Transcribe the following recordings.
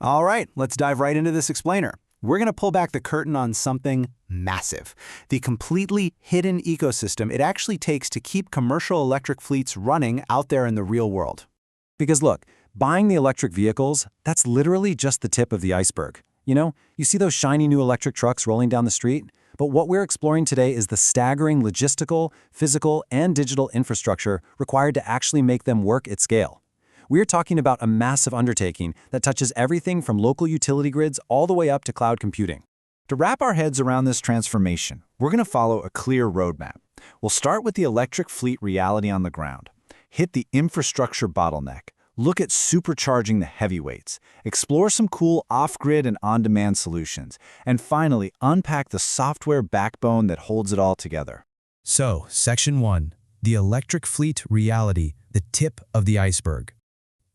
All right, let's dive right into this explainer. We're going to pull back the curtain on something massive, the completely hidden ecosystem it actually takes to keep commercial electric fleets running out there in the real world. Because look, buying the electric vehicles, that's literally just the tip of the iceberg. You see those shiny new electric trucks rolling down the street? But what we're exploring today is the staggering logistical, physical, and digital infrastructure required to actually make them work at scale. We're talking about a massive undertaking that touches everything from local utility grids all the way up to cloud computing. To wrap our heads around this transformation, we're going to follow a clear roadmap. We'll start with the electric fleet reality on the ground, hit the infrastructure bottleneck, look at supercharging the heavyweights, explore some cool off-grid and on-demand solutions, and finally unpack the software backbone that holds it all together. So, Section 1, the electric fleet reality, the tip of the iceberg.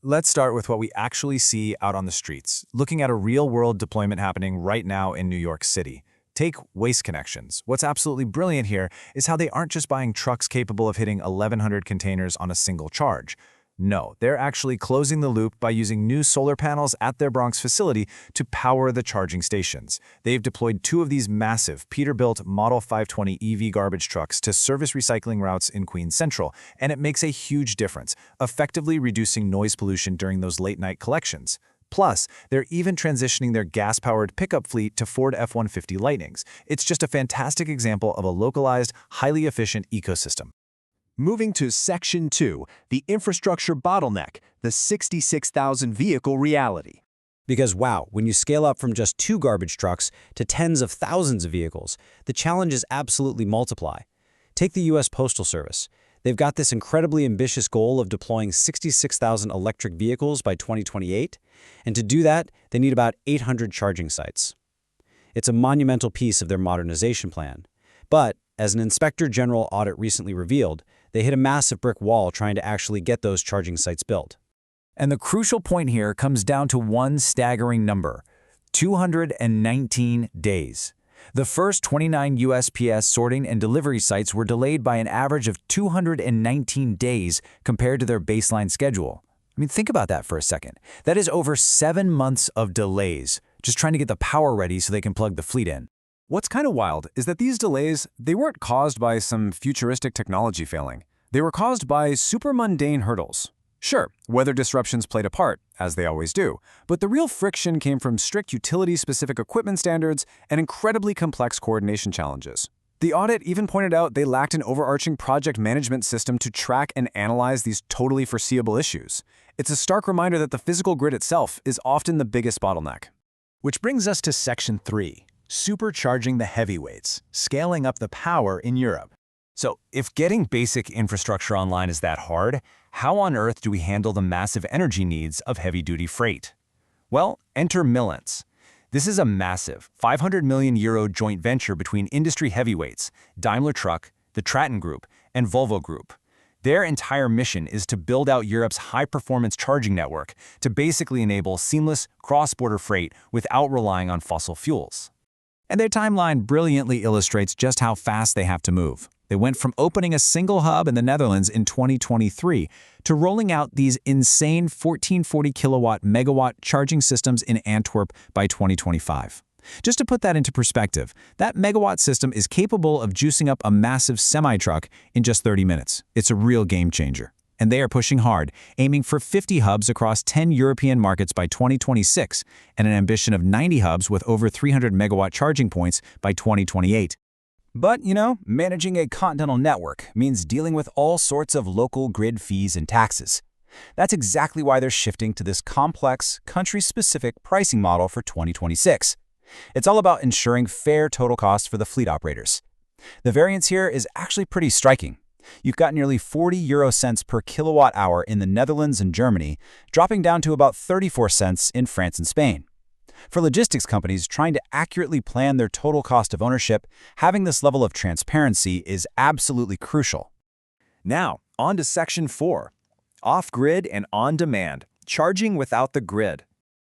Let's start with what we actually see out on the streets, looking at a real-world deployment happening right now in New York City. Take Waste Connections. What's absolutely brilliant here is how they aren't just buying trucks capable of hitting 1,100 containers on a single charge. No, they're actually closing the loop by using new solar panels at their Bronx facility to power the charging stations. They've deployed 2 of these massive Peterbilt Model 520 EV garbage trucks to service recycling routes in Queens Central, and it makes a huge difference, effectively reducing noise pollution during those late-night collections. Plus, they're even transitioning their gas-powered pickup fleet to Ford F-150 Lightnings. It's just a fantastic example of a localized, highly efficient ecosystem. Moving to Section 2, the infrastructure bottleneck, the 66,000 vehicle reality. Because wow, when you scale up from just 2 garbage trucks to tens of thousands of vehicles, the challenges absolutely multiply. Take the U.S. Postal Service. They've got this incredibly ambitious goal of deploying 66,000 electric vehicles by 2028, and to do that, they need about 800 charging sites. It's a monumental piece of their modernization plan. But, as an Inspector General audit recently revealed, they hit a massive brick wall trying to actually get those charging sites built. And the crucial point here comes down to one staggering number: 219 days. The first 29 USPS sorting and delivery sites were delayed by an average of 219 days compared to their baseline schedule. I mean, think about that for a second. That is over 7 months of delays, just trying to get the power ready so they can plug the fleet in. What's kind of wild is that these delays, they weren't caused by some futuristic technology failing. They were caused by super mundane hurdles. Sure, weather disruptions played a part, as they always do, but the real friction came from strict utility-specific equipment standards and incredibly complex coordination challenges. The audit even pointed out they lacked an overarching project management system to track and analyze these totally foreseeable issues. It's a stark reminder that the physical grid itself is often the biggest bottleneck. Which brings us to Section 3. Supercharging the heavyweights, scaling up the power in Europe. So, if getting basic infrastructure online is that hard, how on earth do we handle the massive energy needs of heavy-duty freight? Well, enter Millance. This is a massive €500 million joint venture between industry heavyweights, Daimler Truck, the Traton Group, and Volvo Group. Their entire mission is to build out Europe's high-performance charging network to basically enable seamless cross-border freight without relying on fossil fuels. And their timeline brilliantly illustrates just how fast they have to move. They went from opening a single hub in the Netherlands in 2023 to rolling out these insane 1440 kilowatt megawatt charging systems in Antwerp by 2025. Just to put that into perspective, that megawatt system is capable of juicing up a massive semi-truck in just 30 minutes. It's a real game changer. And they are pushing hard, aiming for 50 hubs across 10 European markets by 2026 and an ambition of 90 hubs with over 300 megawatt charging points by 2028. But, managing a continental network means dealing with all sorts of local grid fees and taxes. That's exactly why they're shifting to this complex, country-specific pricing model for 2026. It's all about ensuring fair total cost for the fleet operators. The variance here is actually pretty striking. You've got nearly 40 euro cents per kilowatt hour in the Netherlands and Germany, dropping down to about 34 cents in France and Spain. For logistics companies trying to accurately plan their total cost of ownership, having this level of transparency is absolutely crucial. Now, on to Section 4, off-grid and on-demand, charging without the grid.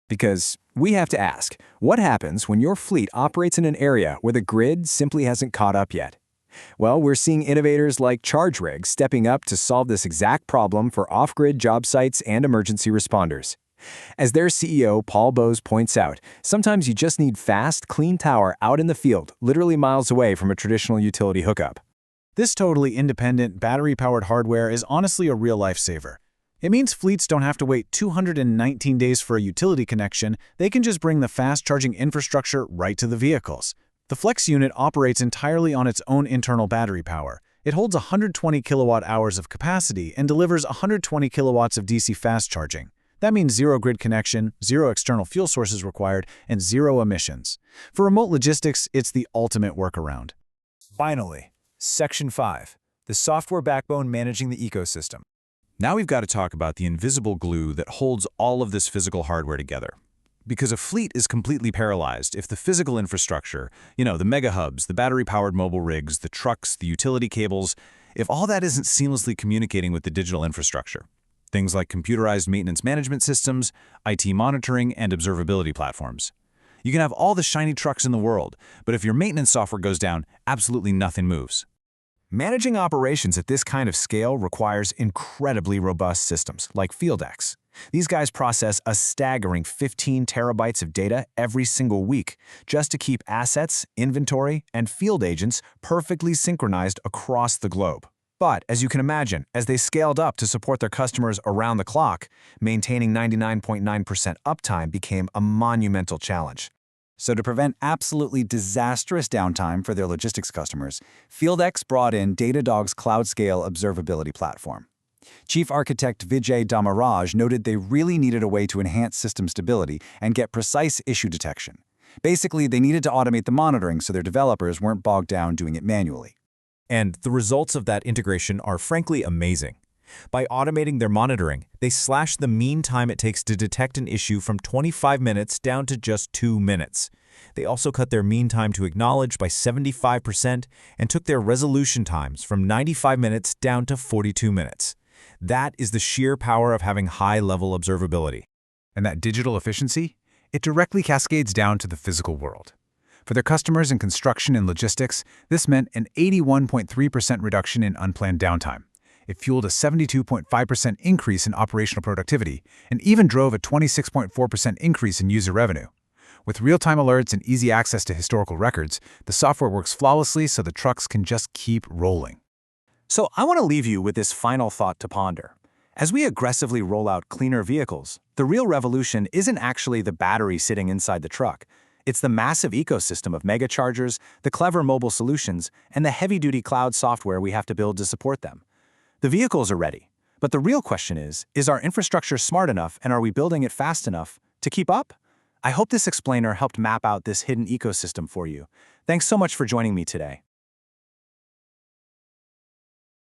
Because we have to ask, what happens when your fleet operates in an area where the grid simply hasn't caught up yet? Well, we're seeing innovators like ChargeRig stepping up to solve this exact problem for off-grid job sites and emergency responders. As their CEO, Paul Bowes, points out, sometimes you just need fast, clean power out in the field, literally miles away from a traditional utility hookup. This totally independent, battery-powered hardware is honestly a real lifesaver. It means fleets don't have to wait 219 days for a utility connection, they can just bring the fast-charging infrastructure right to the vehicles. The Flex unit operates entirely on its own internal battery power. It holds 120 kilowatt-hours of capacity and delivers 120 kilowatts of DC fast charging. That means zero grid connection, zero external fuel sources required, and zero emissions. For remote logistics, it's the ultimate workaround. Finally, Section 5, the software backbone managing the ecosystem. Now we've got to talk about the invisible glue that holds all of this physical hardware together. Because a fleet is completely paralyzed if the physical infrastructure, the mega hubs, the battery-powered mobile rigs, the trucks, the utility cables, if all that isn't seamlessly communicating with the digital infrastructure. Things like computerized maintenance management systems, IT monitoring, and observability platforms. You can have all the shiny trucks in the world, but if your maintenance software goes down, absolutely nothing moves. Managing operations at this kind of scale requires incredibly robust systems, like FieldX. These guys process a staggering 15 terabytes of data every single week just to keep assets, inventory, and field agents perfectly synchronized across the globe. But, as you can imagine, as they scaled up to support their customers around the clock, maintaining 99.9% uptime became a monumental challenge. So to prevent absolutely disastrous downtime for their logistics customers, FieldX brought in Datadog's cloud-scale observability platform. Chief architect Vijay Damaraj noted they really needed a way to enhance system stability and get precise issue detection. Basically, they needed to automate the monitoring so their developers weren't bogged down doing it manually. And the results of that integration are frankly amazing. By automating their monitoring, they slashed the mean time it takes to detect an issue from 25 minutes down to just 2 minutes. They also cut their mean time to acknowledge by 75% and took their resolution times from 95 minutes down to 42 minutes. That is the sheer power of having high-level observability. And that digital efficiency? It directly cascades down to the physical world. For their customers in construction and logistics, this meant an 81.3% reduction in unplanned downtime. It fueled a 72.5% increase in operational productivity and even drove a 26.4% increase in user revenue. With real-time alerts and easy access to historical records, the software works flawlessly so the trucks can just keep rolling. So I want to leave you with this final thought to ponder. As we aggressively roll out cleaner vehicles, the real revolution isn't actually the battery sitting inside the truck. It's the massive ecosystem of mega chargers, the clever mobile solutions, and the heavy-duty cloud software we have to build to support them. The vehicles are ready, but the real question is our infrastructure smart enough and are we building it fast enough to keep up? I hope this explainer helped map out this hidden ecosystem for you. Thanks so much for joining me today.